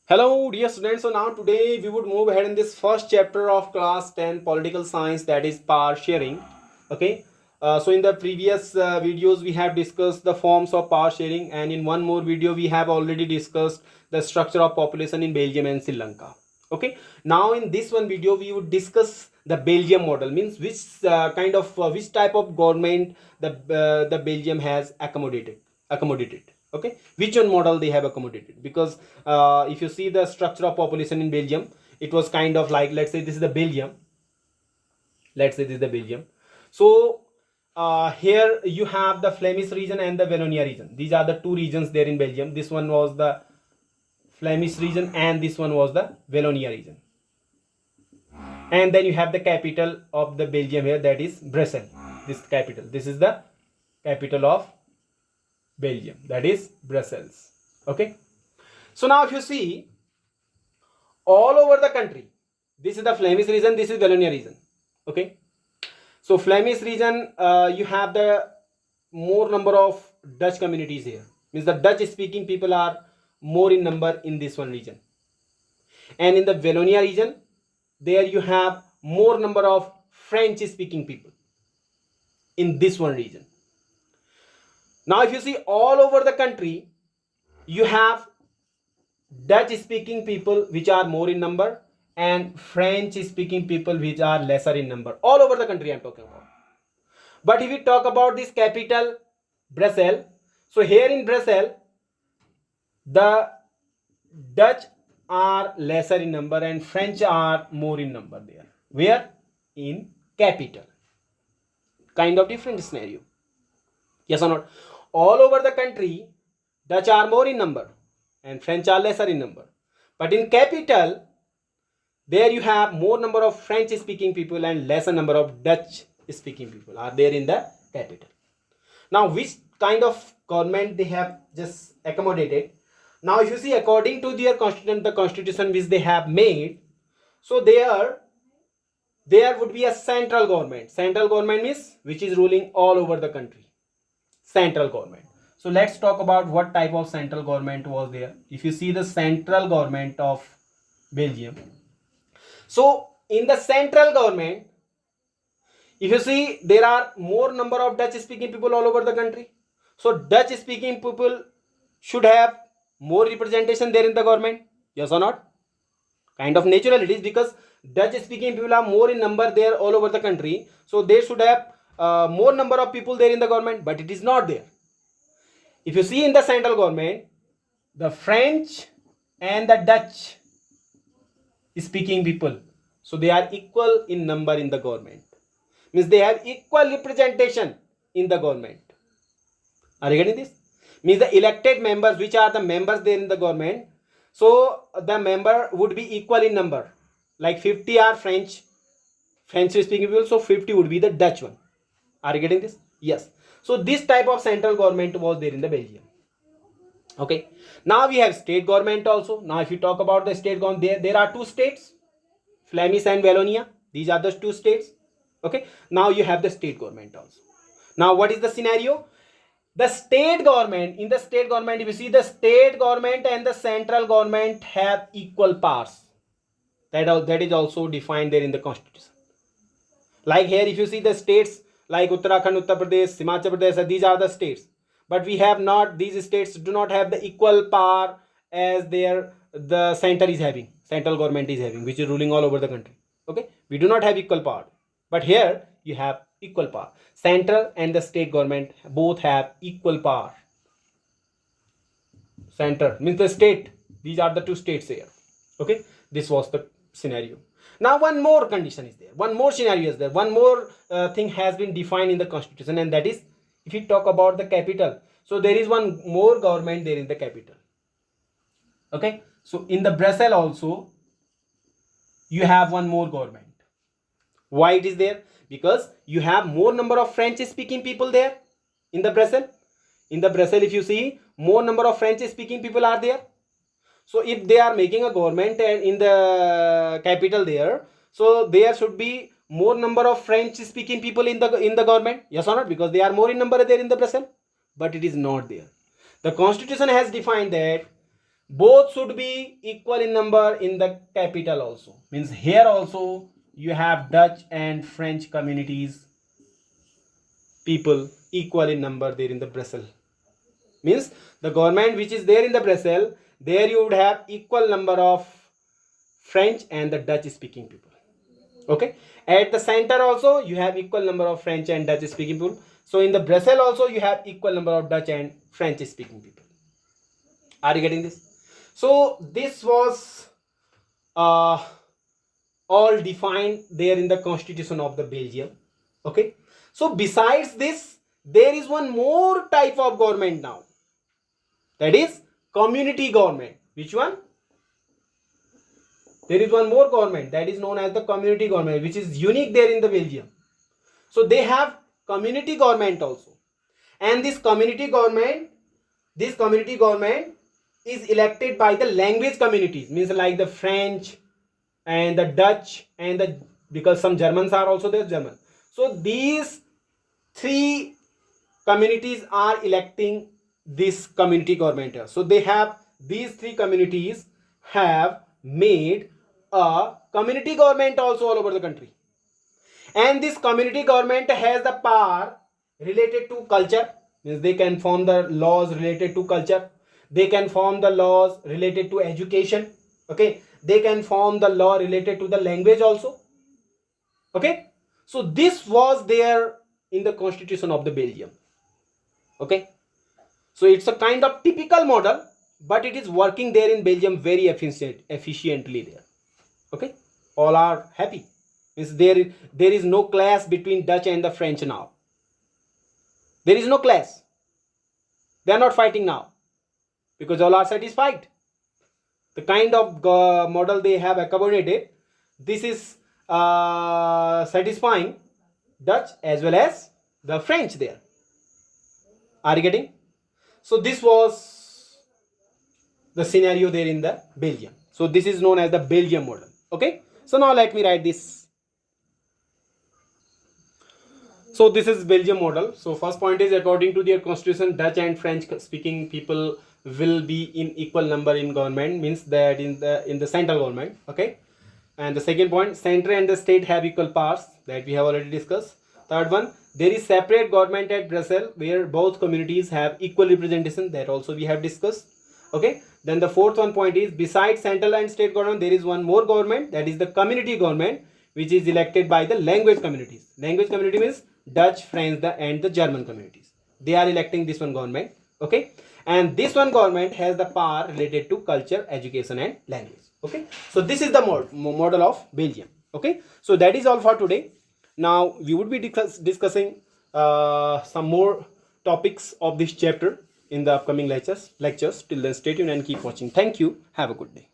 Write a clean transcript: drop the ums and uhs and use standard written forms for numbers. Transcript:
Hello, dear students. So now today we would move ahead in this first chapter of class 10 political science, that is power sharing. Okay. So in the previous videos we have discussed the forms of power sharing, and in one more video we have already discussed the structure of population in Belgium and Sri Lanka. Okay. Now in this one video we would discuss the Belgium model, means which type of government the Belgium has accommodated. Okay, which one model they have accommodated, because if you see the structure of population in Belgium, it was kind of like, let's say this is the Belgium. Let's say this is the Belgium. So here you have the Flemish region and the Wallonia region. These are the two regions there in Belgium. This one was the Flemish region and this one was the Wallonia region. And then you have the capital of the Belgium here, that is Brussels. This is the capital of Belgium, that is Brussels. Okay. So now if you see all over the country, this is the Flemish region, this is Wallonia region. Okay. So Flemish region, you have the more number of Dutch communities here. Means the Dutch speaking people are more in number in this one region. And in the Wallonia region, there you have more number of French speaking people in this one region. Now if you see all over the country, you have Dutch speaking people which are more in number and French speaking people which are lesser in number. All over the country I'm talking about. But if we talk about this capital, Brussels, so here in Brussels, the Dutch are lesser in number and French are more in number there. Where? In capital. Kind of different scenario. Yes or not? All over the country, Dutch are more in number and French are lesser in number. But in capital, there you have more number of French speaking people and lesser number of Dutch speaking people are there in the capital. Now which kind of government they have just accommodated? Now if you see according to their constitution, the constitution which they have made, so there would be a central government. Central government means which is ruling all over the country. Central government. So let's talk about what type of central government was there. If you see the central government of Belgium, so in the central government, if you see, there are more number of Dutch speaking people all over the country. So Dutch speaking people should have more representation there in the government. Yes or not? Kind of natural it is, because Dutch speaking people are more in number there all over the country. So they should have more number of people there in the government, but it is not there. If you see in the central government, the French and the Dutch speaking people, so they are equal in number in the government. Means they have equal representation in the government. Are you getting this? Means the elected members, which are the members there in the government, so the member would be equal in number. Like 50 are French speaking people, so 50 would be the Dutch one. Are you getting this? Yes. So this type of central government was there in the Belgium. Okay. Now we have state government also. Now if you talk about the state government, there are two states, Flemish and Wallonia. These are the two states. Okay. Now you have the state government also. Now what is the scenario? The state government, in the state government, if you see, the state government and the central government have equal powers. That is also defined there in the constitution. Like here, if you see the states like Uttarakhand, Uttar Pradesh, Himachal Pradesh, these are the states. But we have not, these states do not have the equal power as the center is having, central government is having, which is ruling all over the country. Okay, we do not have equal power. But here you have equal power. Central and the state government both have equal power. Center means the state. These are the two states here. Okay, this was the scenario. Now one more condition is there. One more scenario is there. One more thing has been defined in the constitution, and that is, if you talk about the capital, so there is one more government there in the capital. Okay, so in the Brussels also you have one more government. Why it is there? Because you have more number of French speaking people there in the Brussels. In the Brussels, if you see, more number of French speaking people are there. So if they are making a government and in the capital there, so there should be more number of French speaking people in the government. Yes or not? Because they are more in number there in the Brussels. But it is not there. The constitution has defined that both should be equal in number in the capital also. Means here also you have Dutch and French communities, people equal in number there in the Brussels. Means the government which is there in the Brussels, there you would have equal number of French and the Dutch speaking people. Okay, at the center also you have equal number of French and Dutch speaking people. So in the Brussels also you have equal number of Dutch and French speaking people. Are you getting this? So this was all defined there in the constitution of the Belgium. Okay, so besides this there is one more type of government now, that is community government. Which one? There is one more government that is known as the community government, which is unique there in the Belgium. So they have community government also, and this community government is elected by the language communities, means like the French and the Dutch and the, because some Germans are also there, German. So these three communities are electing this community government. So they have, these three communities have made a community government also all over the country, and this community government has the power related to culture, means they can form the laws related to culture, they can form the laws related to education. Okay, they can form the law related to the language also. Okay, so this was there in the constitution of the Belgium. Okay, so it's a kind of typical model, but it is working there in Belgium very efficiently there. Okay, all are happy, means there is no clash between Dutch and the French now. There is no clash, they are not fighting now, because all are satisfied. The kind of model they have accommodated, this is satisfying Dutch as well as the French there. Are you getting? So this was the scenario there in the Belgium. So this is known as the Belgium model. Okay, so now let me write this. So this is Belgium model. So first point is, according to their constitution, Dutch and French speaking people will be in equal number in government, means that in the central government. Okay, and the second point, center and the state have equal powers, that we have already discussed. Third one, there is separate government at Brussels where both communities have equal representation, that also we have discussed. Okay, then the fourth one point is, besides central and state government, there is one more government, that is the community government, which is elected by the language communities. Language community means Dutch, French, and the German communities. They are electing this one government. Okay, and this one government has the power related to culture, education, and language. Okay, so this is the model of Belgium. Okay, so that is all for today. Now we would be discussing some more topics of this chapter in the upcoming lectures. Till then, stay tuned and keep watching. Thank you. Have a good day.